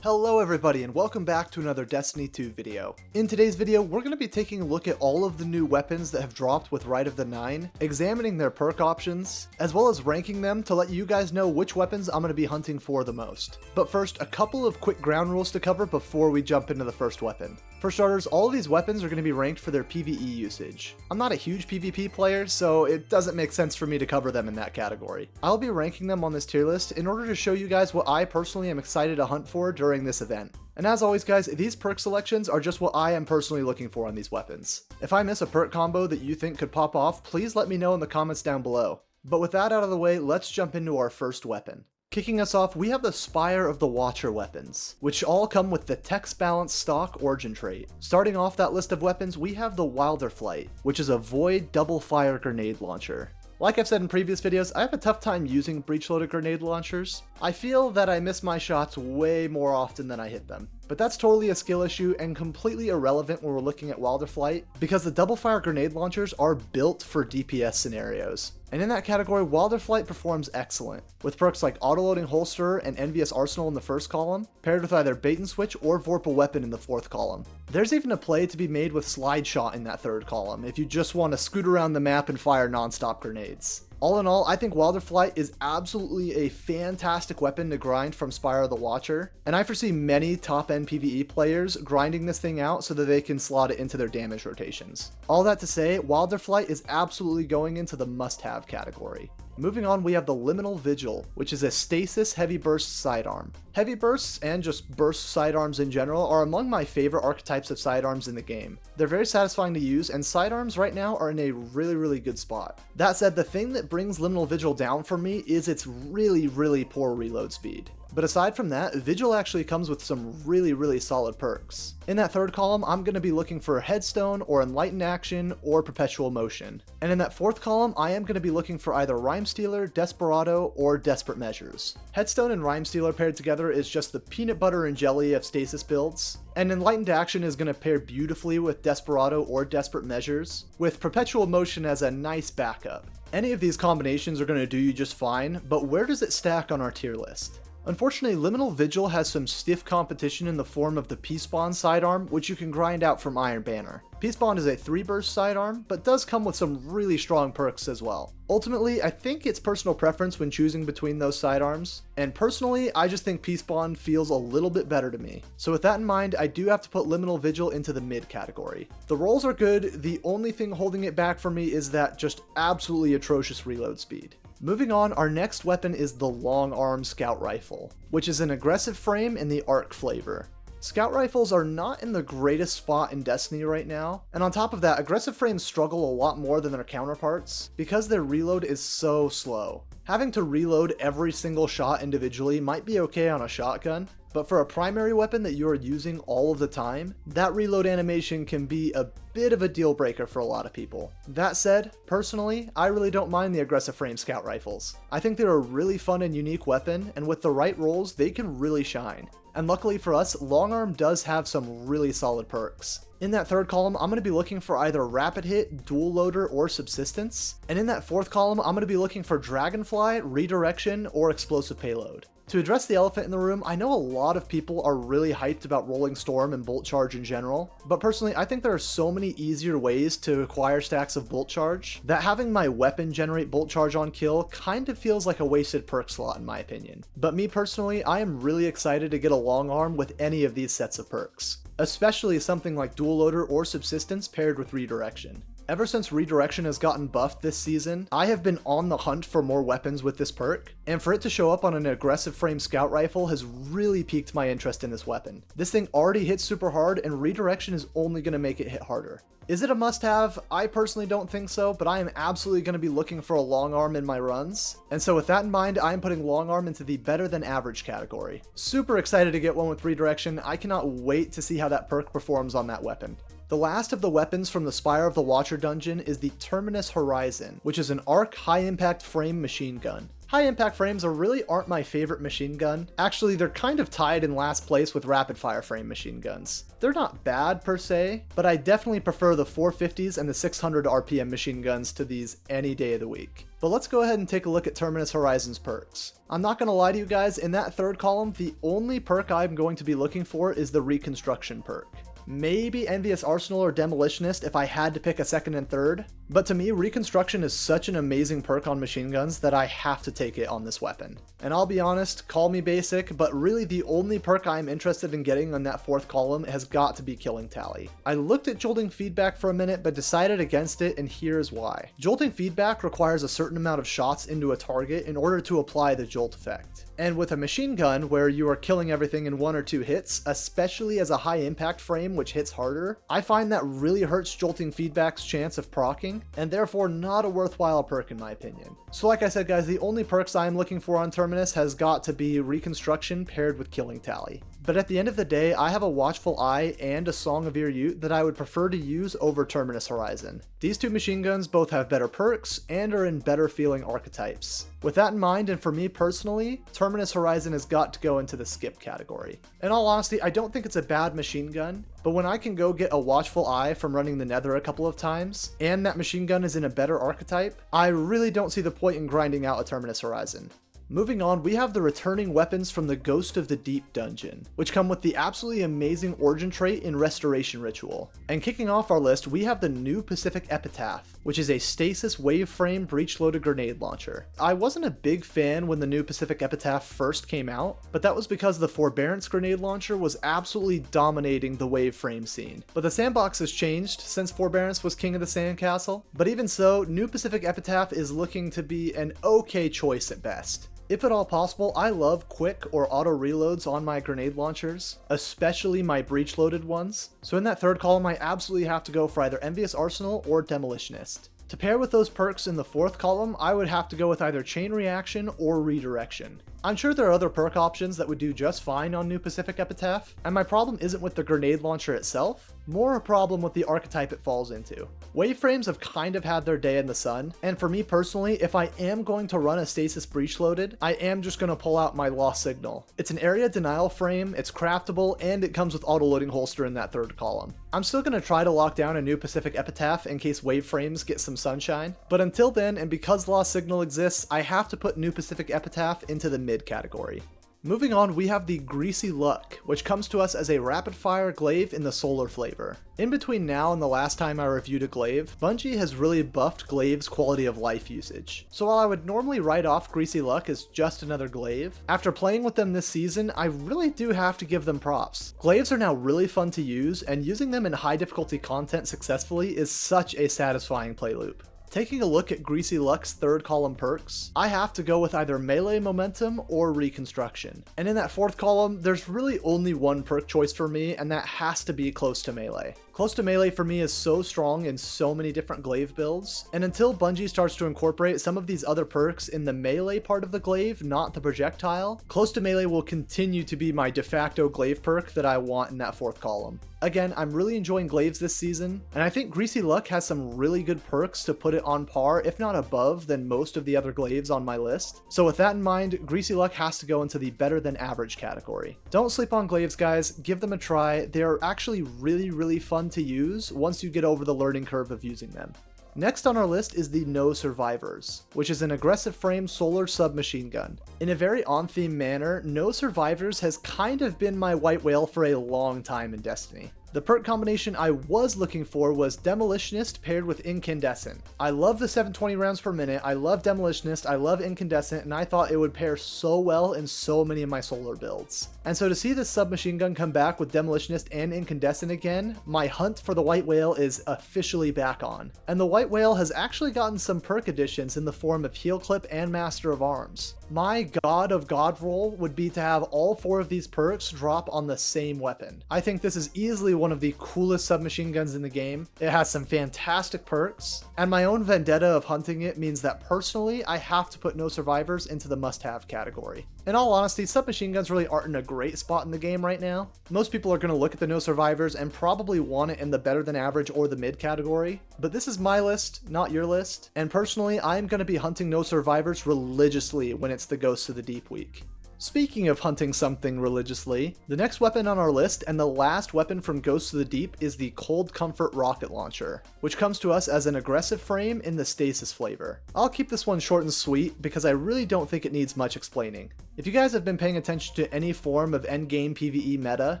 Hello everybody and welcome back to another Destiny 2 video. In today's video, we're going to be taking a look at all of the new weapons that have dropped with Rite of the Nine, examining their perk options, as well as ranking them to let you guys know which weapons I'm going to be hunting for the most. But first, a couple of quick ground rules to cover before we jump into the first weapon. For starters, all of these weapons are going to be ranked for their PvE usage. I'm not a huge PvP player, so it doesn't make sense for me to cover them in that category. I'll be ranking them on this tier list in order to show you guys what I personally am excited to hunt for during this event. And as always guys, these perk selections are just what I am personally looking for on these weapons. If I miss a perk combo that you think could pop off, please let me know in the comments down below. But with that out of the way, let's jump into our first weapon. Kicking us off, we have the Spire of the Watcher weapons, which all come with the text balance stock origin trait. Starting off that list of weapons, we have the Wilderflight, which is a void double fire grenade launcher. Like I've said in previous videos, I have a tough time using breech-loaded grenade launchers. I feel that I miss my shots way more often than I hit them. But that's totally a skill issue and completely irrelevant when we're looking at Wilderflight, because the double fire grenade launchers are built for DPS scenarios. And in that category, Wilderflight performs excellent, with perks like Autoloading Holster and Envious Arsenal in the first column, paired with either Bait and Switch or Vorpal Weapon in the fourth column. There's even a play to be made with Slide Shot in that third column, if you just want to scoot around the map and fire non-stop grenades. All in all, I think Wilderflight is absolutely a fantastic weapon to grind from Spire of the Watcher, and I foresee many top-end PvE players grinding this thing out so that they can slot it into their damage rotations. All that to say, Wilderflight is absolutely going into the must-have category. Moving on, we have the Liminal Vigil, which is a stasis heavy burst sidearm. Heavy bursts, and just burst sidearms in general, are among my favorite archetypes of sidearms in the game. They're very satisfying to use, and sidearms right now are in a really good spot. That said, the thing that brings Liminal Vigil down for me is its really poor reload speed. But aside from that, Vigil actually comes with some really solid perks. In that third column, I'm going to be looking for Headstone or Enlightened Action or Perpetual Motion. And in that fourth column, I am going to be looking for either Rhyme Stealer, Desperado, or Desperate Measures. Headstone and Rhyme Stealer paired together is just the peanut butter and jelly of stasis builds, and Enlightened Action is going to pair beautifully with Desperado or Desperate Measures, with Perpetual Motion as a nice backup. Any of these combinations are going to do you just fine, but where does it stack on our tier list? Unfortunately, Liminal Vigil has some stiff competition in the form of the Peace-Bond sidearm, which you can grind out from Iron Banner. Peace-Bond is a 3-burst sidearm, but does come with some really strong perks as well. Ultimately, I think it's personal preference when choosing between those sidearms, and personally, I just think Peace-Bond feels a little bit better to me. So with that in mind, I do have to put Liminal Vigil into the mid category. The rolls are good, the only thing holding it back for me is that just absolutely atrocious reload speed. Moving on, our next weapon is the Long Arm Scout Rifle, which is an aggressive frame in the ARC flavor. Scout rifles are not in the greatest spot in Destiny right now, and on top of that, aggressive frames struggle a lot more than their counterparts because their reload is so slow. Having to reload every single shot individually might be okay on a shotgun, but for a primary weapon that you are using all of the time, that reload animation can be a bit of a deal breaker for a lot of people. That said, personally, I really don't mind the aggressive frame scout rifles. I think they're a really fun and unique weapon, and with the right rolls, they can really shine. And luckily for us, Long Arm does have some really solid perks. In that third column, I'm going to be looking for either Rapid Hit, Dual Loader, or Subsistence. And in that fourth column, I'm going to be looking for Dragonfly, Redirection, or Explosive Payload. To address the elephant in the room, I know a lot of people are really hyped about Rolling Storm and Bolt Charge in general, but personally I think there are so many easier ways to acquire stacks of Bolt Charge that having my weapon generate Bolt Charge on kill kind of feels like a wasted perk slot in my opinion. But me personally, I am really excited to get a Long Arm with any of these sets of perks, especially something like Dual Loader or Subsistence paired with Redirection. Ever since Redirection has gotten buffed this season, I have been on the hunt for more weapons with this perk, and for it to show up on an aggressive frame scout rifle has really piqued my interest in this weapon. This thing already hits super hard, and Redirection is only going to make it hit harder. Is it a must-have? I personally don't think so, but I am absolutely going to be looking for a Long Arm in my runs, and so with that in mind, I am putting Long Arm into the better than average category. Super excited to get one with Redirection. I cannot wait to see how that perk performs on that weapon. The last of the weapons from the Spire of the Watcher dungeon is the Terminus Horizon, which is an arc high-impact frame machine gun. High impact frames really aren't my favorite machine gun. Actually, they're kind of tied in last place with rapid fire frame machine guns. They're not bad per se, but I definitely prefer the 450s and the 600 RPM machine guns to these any day of the week. But let's go ahead and take a look at Terminus Horizon's perks. I'm not going to lie to you guys, in that third column, the only perk I'm going to be looking for is the Reconstruction perk. Maybe Envious Arsenal or Demolitionist if I had to pick a second and third, but to me, Reconstruction is such an amazing perk on machine guns that I have to take it on this weapon. And I'll be honest, call me basic, but really the only perk I'm interested in getting on that fourth column has got to be Killing Tally. I looked at Jolting Feedback for a minute, but decided against it, and here's why. Jolting Feedback requires a certain amount of shots into a target in order to apply the jolt effect. And with a machine gun where you are killing everything in 1 or 2 hits, especially as a high impact frame which hits harder, I find that really hurts Jolting Feedback's chance of proccing, and therefore not a worthwhile perk in my opinion. So like I said guys, the only perks I'm looking for on Terminus has got to be Reconstruction paired with Killing Tally. But at the end of the day, I have a Watchful Eye and a Song of Ear Ute that I would prefer to use over Terminus Horizon. These two machine guns both have better perks and are in better feeling archetypes. With that in mind, and for me personally, Terminus Horizon has got to go into the skip category. In all honesty, I don't think it's a bad machine gun, but when I can go get a Watchful Eye from running the Nether a couple of times, and that machine gun is in a better archetype, I really don't see the point in grinding out a Terminus Horizon. Moving on, we have the returning weapons from the Ghost of the Deep dungeon, which come with the absolutely amazing origin trait in Restoration Ritual. And kicking off our list, we have the new Pacific Epitaph, which is a stasis wave frame breech-loaded grenade launcher. I wasn't a big fan when the new Pacific Epitaph first came out, but that was because the Forbearance grenade launcher was absolutely dominating the wave frame scene. But the sandbox has changed since Forbearance was king of the sandcastle, but even so, new Pacific Epitaph is looking to be an okay choice at best. If at all possible, I love quick or auto reloads on my grenade launchers, especially my breech-loaded ones. So in that third column, I absolutely have to go for either Envious Arsenal or Demolitionist. To pair with those perks in the fourth column, I would have to go with either Chain Reaction or Redirection. I'm sure there are other perk options that would do just fine on new Pacific Epitaph, and my problem isn't with the grenade launcher itself, more a problem with the archetype it falls into. Wave frames have kind of had their day in the sun, and for me personally, if I am going to run a stasis breech loaded, I am just going to pull out my Lost Signal. It's an area denial frame, it's craftable, and it comes with auto-loading holster in that third column. I'm still going to try to lock down a new Pacific Epitaph in case wave frames get some sunshine, but until then, and because Lost Signal exists, I have to put new Pacific Epitaph into the mid category. Moving on, we have the Greasy Luck, which comes to us as a rapid-fire glaive in the solar flavor. In between now and the last time I reviewed a glaive, Bungie has really buffed glaive's quality of life usage. So while I would normally write off Greasy Luck as just another glaive, after playing with them this season, I really do have to give them props. Glaives are now really fun to use, and using them in high difficulty content successfully is such a satisfying play loop. Taking a look at Greasy Luck's third column perks, I have to go with either Melee Momentum or Reconstruction. And in that fourth column, there's really only one perk choice for me, and that has to be Close to Melee. Close to Melee for me is so strong in so many different glaive builds, and until Bungie starts to incorporate some of these other perks in the melee part of the glaive, not the projectile, Close to Melee will continue to be my de facto glaive perk that I want in that fourth column. Again, I'm really enjoying glaives this season, and I think Greasy Luck has some really good perks to put it on par, if not above, than most of the other glaives on my list. So with that in mind, Greasy Luck has to go into the better than average category. Don't sleep on glaives, guys. Give them a try. They're actually really fun to use once you get over the learning curve of using them. Next on our list is the No Survivors, which is an aggressive frame solar submachine gun. In a very on-theme manner, No Survivors has kind of been my white whale for a long time in Destiny. The perk combination I was looking for was Demolitionist paired with Incandescent. I love the 720 rounds per minute, I love Demolitionist, I love Incandescent, and I thought it would pair so well in so many of my solar builds. And so to see this submachine gun come back with Demolitionist and Incandescent again, my hunt for the White Whale is officially back on. And the White Whale has actually gotten some perk additions in the form of Heel Clip and Master of Arms. My God of God roll would be to have all 4 of these perks drop on the same weapon. I think this is easily one of the coolest submachine guns in the game. It has some fantastic perks, and my own vendetta of hunting it means that personally, I have to put no survivors into the must-have category. In all honesty, submachine guns really aren't in a great spot in the game right now. Most people are going to look at the no survivors and probably want it in the better than average or the mid category, but this is my list, not your list, and personally, I'm going to be hunting no survivors religiously when it's the Ghosts of the Deep week. Speaking of hunting something religiously, the next weapon on our list and the last weapon from Ghosts of the Deep is the Cold Comfort Rocket Launcher, which comes to us as an aggressive frame in the Stasis flavor. I'll keep this one short and sweet because I really don't think it needs much explaining. If you guys have been paying attention to any form of endgame PvE meta,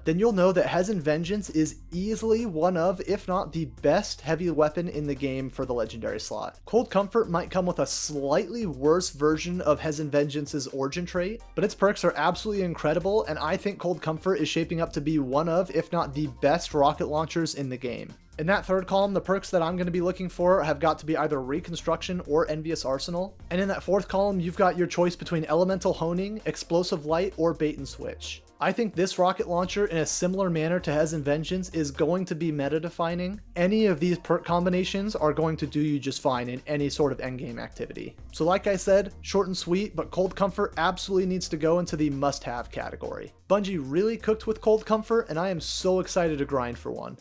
then you'll know that Hezen Vengeance is easily one of, if not the best heavy weapon in the game for the legendary slot. Cold Comfort might come with a slightly worse version of Hezen Vengeance's origin trait, but its perks are absolutely incredible, and I think Cold Comfort is shaping up to be one of, if not the best rocket launchers in the game. In that third column, the perks that I'm going to be looking for have got to be either Reconstruction or Envious Arsenal. And in that fourth column, you've got your choice between Elemental Honing, Explosive Light, or Bait and Switch. I think this rocket launcher, in a similar manner to Hezen Vengeance, is going to be meta-defining. Any of these perk combinations are going to do you just fine in any sort of endgame activity. So like I said, short and sweet, but Cold Comfort absolutely needs to go into the must-have category. Bungie really cooked with Cold Comfort, and I am so excited to grind for one.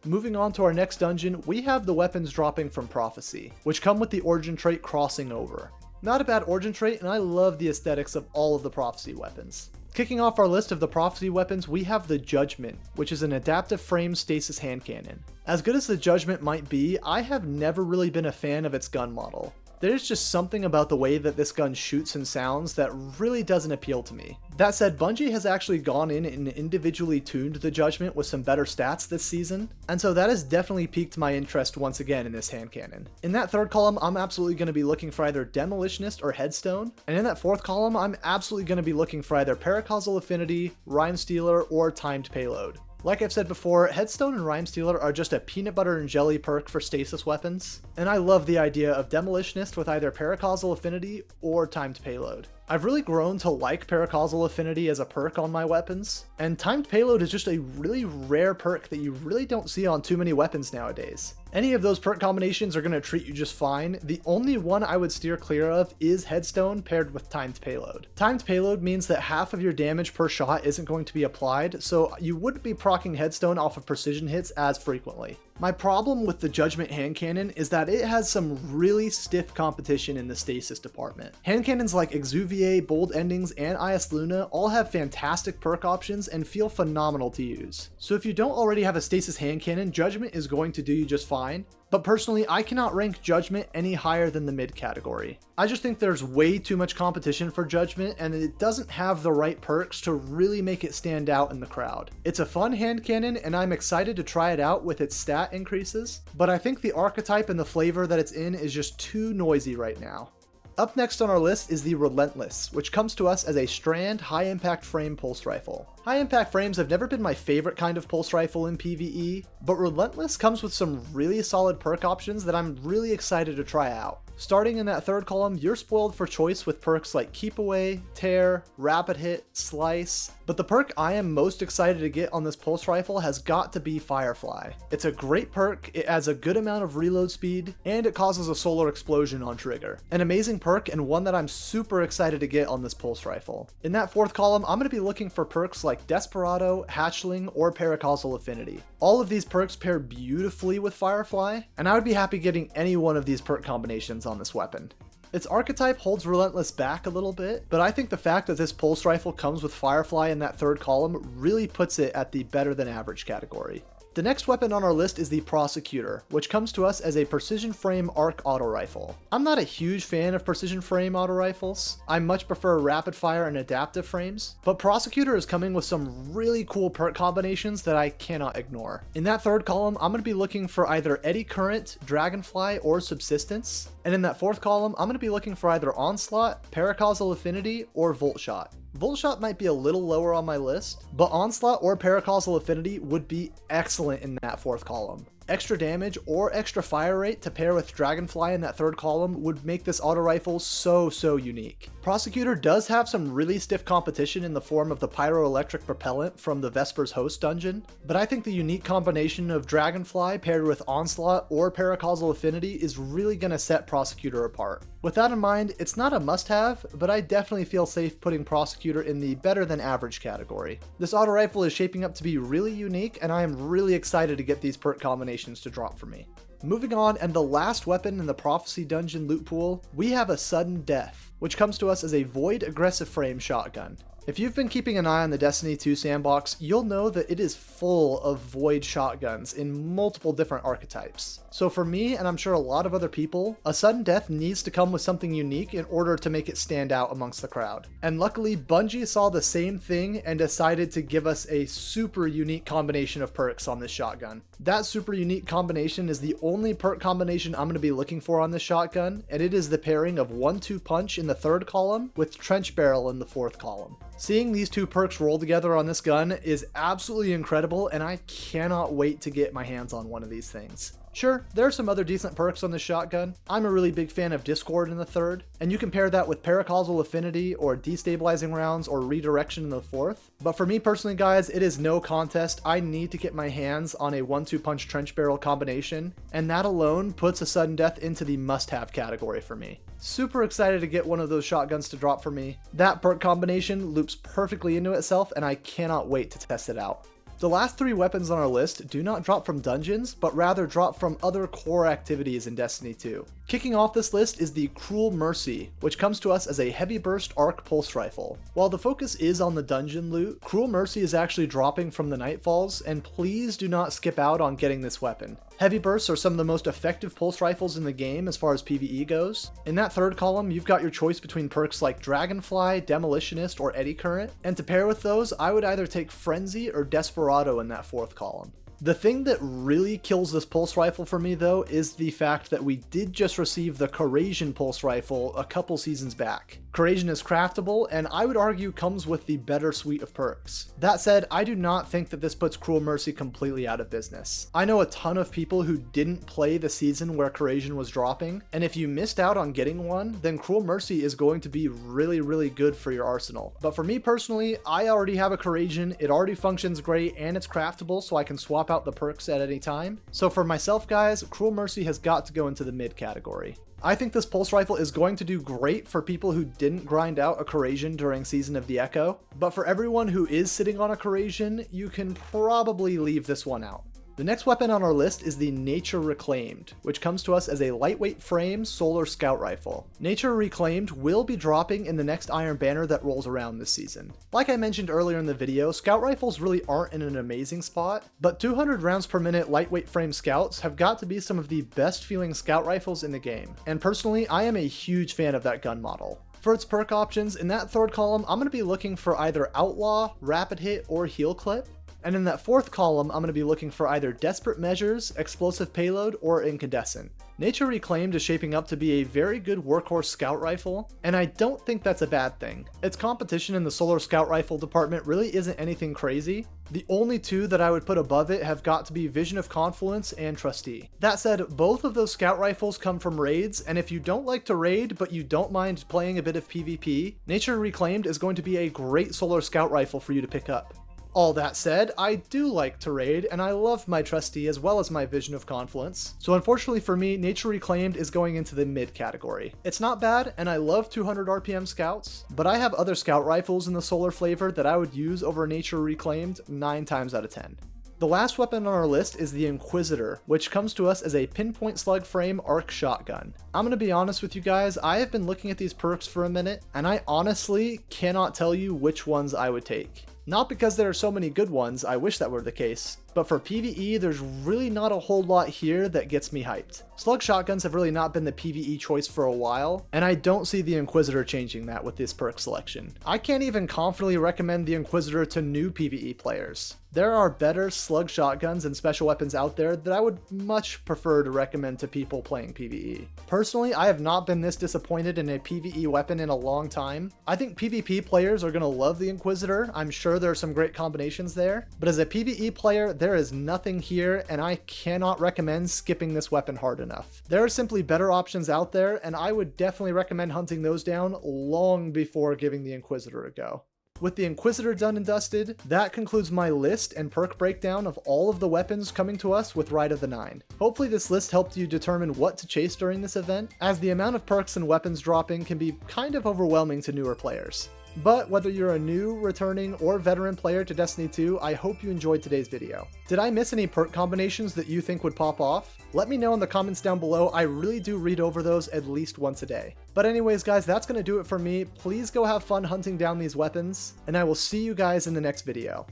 Moving on to our next dungeon, we have the weapons dropping from Prophecy, which come with the origin trait Crossing Over. Not a bad origin trait, and I love the aesthetics of all of the Prophecy weapons. Kicking off our list of the Prophecy weapons, we have the Judgement, which is an adaptive frame stasis hand cannon. As good as the Judgement might be, I have never really been a fan of its gun model. There's just something about the way that this gun shoots and sounds that really doesn't appeal to me. That said, Bungie has actually gone in and individually tuned the Judgement with some better stats this season, and so that has definitely piqued my interest once again in this hand cannon. In that third column, I'm absolutely going to be looking for either Demolitionist or Headstone, and in that fourth column, I'm absolutely going to be looking for either Paracausal Affinity, Rhyme Stealer, or Timed Payload. Like I've said before, Headstone and Rhyme Stealer are just a peanut butter and jelly perk for stasis weapons, and I love the idea of Demolitionist with either Paracausal Affinity or Timed Payload. I've really grown to like Paracausal Affinity as a perk on my weapons, and Timed Payload is just a really rare perk that you really don't see on too many weapons nowadays. Any of those perk combinations are going to treat you just fine. The only one I would steer clear of is Headstone paired with Timed Payload. Timed Payload means that half of your damage per shot isn't going to be applied, so you wouldn't be proccing Headstone off of precision hits as frequently. My problem with the Judgement hand cannon is that it has some really stiff competition in the stasis department. Hand cannons like Exuviae, Bold Endings, and IS Luna all have fantastic perk options and feel phenomenal to use. So if you don't already have a stasis hand cannon, Judgement is going to do you just fine. But personally, I cannot rank Judgement any higher than the mid category. I just think there's way too much competition for Judgement, and it doesn't have the right perks to really make it stand out in the crowd. It's a fun hand cannon, and I'm excited to try it out with its stat increases, but I think the archetype and the flavor that it's in is just too noisy right now. Up next on our list is the Relentless, which comes to us as a strand high-impact frame pulse rifle. High-impact frames have never been my favorite kind of pulse rifle in PvE, but Relentless comes with some really solid perk options that I'm really excited to try out. Starting in that third column, you're spoiled for choice with perks like Keep Away, Tear, Rapid Hit, Slice, but the perk I am most excited to get on this pulse rifle has got to be Firefly. It's a great perk, it adds a good amount of reload speed, and it causes a solar explosion on trigger. An amazing perk and one that I'm super excited to get on this pulse rifle. In that fourth column, I'm going to be looking for perks like Desperado, Hatchling, or Paracausal Affinity. All of these perks pair beautifully with Firefly, and I would be happy getting any one of these perk combinations on this weapon. Its archetype holds Relentless back a little bit, but I think the fact that this pulse rifle comes with Firefly in that third column really puts it at the better than average category. The next weapon on our list is the Prosecutor, which comes to us as a precision frame arc auto rifle. I'm not a huge fan of precision frame auto rifles. I much prefer rapid fire and adaptive frames, but Prosecutor is coming with some really cool perk combinations that I cannot ignore. In that third column, I'm going to be looking for either Eddy Current, Dragonfly, or Subsistence, and in that fourth column, I'm going to be looking for either Onslaught, Paracausal Affinity, or Volt Shot. Volt Shot might be a little lower on my list, but Onslaught or Paracausal Affinity would be excellent in that fourth column. Extra damage or extra fire rate to pair with Dragonfly in that third column would make this auto rifle so unique. Prosecutor does have some really stiff competition in the form of the pyroelectric propellant from the Vesper's Host dungeon, but I think the unique combination of Dragonfly paired with Onslaught or Paracausal Affinity is really going to set Prosecutor apart. With that in mind, it's not a must-have, but I definitely feel safe putting Prosecutor in the better than average category. This auto rifle is shaping up to be really unique, and I am really excited to get these perk combinations to drop for me. Moving on, and the last weapon in the Prophecy Dungeon loot pool, we have a Sudden Death, which comes to us as a Void Aggressive Frame shotgun. If you've been keeping an eye on the Destiny 2 sandbox, you'll know that it is full of Void shotguns in multiple different archetypes. So for me, and I'm sure a lot of other people, a Sudden Death needs to come with something unique in order to make it stand out amongst the crowd. And luckily, Bungie saw the same thing and decided to give us a super unique combination of perks on this shotgun. That super unique combination is the only perk combination I'm going to be looking for on this shotgun, and it is the pairing of 1-2 Punch in the third column with Trench Barrel in the fourth column. Seeing these two perks roll together on this gun is absolutely incredible, and I cannot wait to get my hands on one of these things. Sure, there are some other decent perks on this shotgun. I'm a really big fan of Discord in the third, and you can pair that with Paracausal Affinity or Destabilizing Rounds or Redirection in the fourth. But for me personally, guys, it is no contest. I need to get my hands on a 1-2 Punch Trench Barrel combination, and that alone puts a Sudden Death into the must-have category for me. Super excited to get one of those shotguns to drop for me. That perk combination loops perfectly into itself, and I cannot wait to test it out. The last three weapons on our list do not drop from dungeons, but rather drop from other core activities in Destiny 2. Kicking off this list is the Cruel Mercy, which comes to us as a Heavy Burst Arc Pulse Rifle. While the focus is on the dungeon loot, Cruel Mercy is actually dropping from the Nightfalls, and please do not skip out on getting this weapon. Heavy bursts are some of the most effective pulse rifles in the game as far as PvE goes. In that third column, you've got your choice between perks like Dragonfly, Demolitionist, or Eddy Current, and to pair with those, I would either take Frenzy or Desperado in that fourth column. The thing that really kills this pulse rifle for me though is the fact that we did just receive the Corrasion pulse rifle a couple seasons back. Corrasion is craftable and I would argue comes with the better suite of perks. That said, I do not think that this puts Cruel Mercy completely out of business. I know a ton of people who didn't play the season where Corrasion was dropping, and if you missed out on getting one, then Cruel Mercy is going to be really good for your arsenal. But for me personally, I already have a Corrasion, it already functions great, and it's craftable so I can swap out the perks at any time. So for myself guys, Cruel Mercy has got to go into the mid category. I think this pulse rifle is going to do great for people who didn't grind out a Corrasion during Season of the Echo, but for everyone who is sitting on a Corrasion, you can probably leave this one out. The next weapon on our list is the Nature Reclaimed, which comes to us as a lightweight frame solar scout rifle. Nature Reclaimed will be dropping in the next Iron Banner that rolls around this season. Like I mentioned earlier in the video, scout rifles really aren't in an amazing spot, but 200 rounds per minute lightweight frame scouts have got to be some of the best feeling scout rifles in the game, and personally I am a huge fan of that gun model. For its perk options, in that third column I'm going to be looking for either Outlaw, Rapid Hit, or Heal Clip. And in that fourth column, I'm going to be looking for either Desperate Measures, Explosive Payload, or Incandescent. Nature Reclaimed is shaping up to be a very good workhorse scout rifle, and I don't think that's a bad thing. Its competition in the solar scout rifle department really isn't anything crazy. The only two that I would put above it have got to be Vision of Confluence and Trustee. That said, both of those scout rifles come from raids, and if you don't like to raid but you don't mind playing a bit of PvP, Nature Reclaimed is going to be a great solar scout rifle for you to pick up. All that said, I do like to raid, and I love my Trustee as well as my Vision of Confluence. So unfortunately for me, Nature Reclaimed is going into the mid category. It's not bad, and I love 200 RPM scouts, but I have other scout rifles in the solar flavor that I would use over Nature Reclaimed 9 times out of 10. The last weapon on our list is the Inquisitor, which comes to us as a pinpoint slug frame arc shotgun. I'm gonna be honest with you guys, I have been looking at these perks for a minute, and I honestly cannot tell you which ones I would take. Not because there are so many good ones, I wish that were the case, but for PvE, there's really not a whole lot here that gets me hyped. Slug shotguns have really not been the PvE choice for a while, and I don't see the Inquisitor changing that with this perk selection. I can't even confidently recommend the Inquisitor to new PvE players. There are better slug shotguns and special weapons out there that I would much prefer to recommend to people playing PvE. Personally, I have not been this disappointed in a PvE weapon in a long time. I think PvP players are going to love the Inquisitor. I'm sure there are some great combinations there, but as a PvE player, there there is nothing here, and I cannot recommend skipping this weapon hard enough. There are simply better options out there, and I would definitely recommend hunting those down long before giving the Inquisitor a go. With the Inquisitor done and dusted, that concludes my list and perk breakdown of all of the weapons coming to us with Rite of the Nine. Hopefully this list helped you determine what to chase during this event, as the amount of perks and weapons dropping can be kind of overwhelming to newer players. But whether you're a new, returning, or veteran player to Destiny 2, I hope you enjoyed today's video. Did I miss any perk combinations that you think would pop off? Let me know in the comments down below. I really do read over those at least once a day. But anyways guys, that's going to do it for me. Please go have fun hunting down these weapons, and I will see you guys in the next video.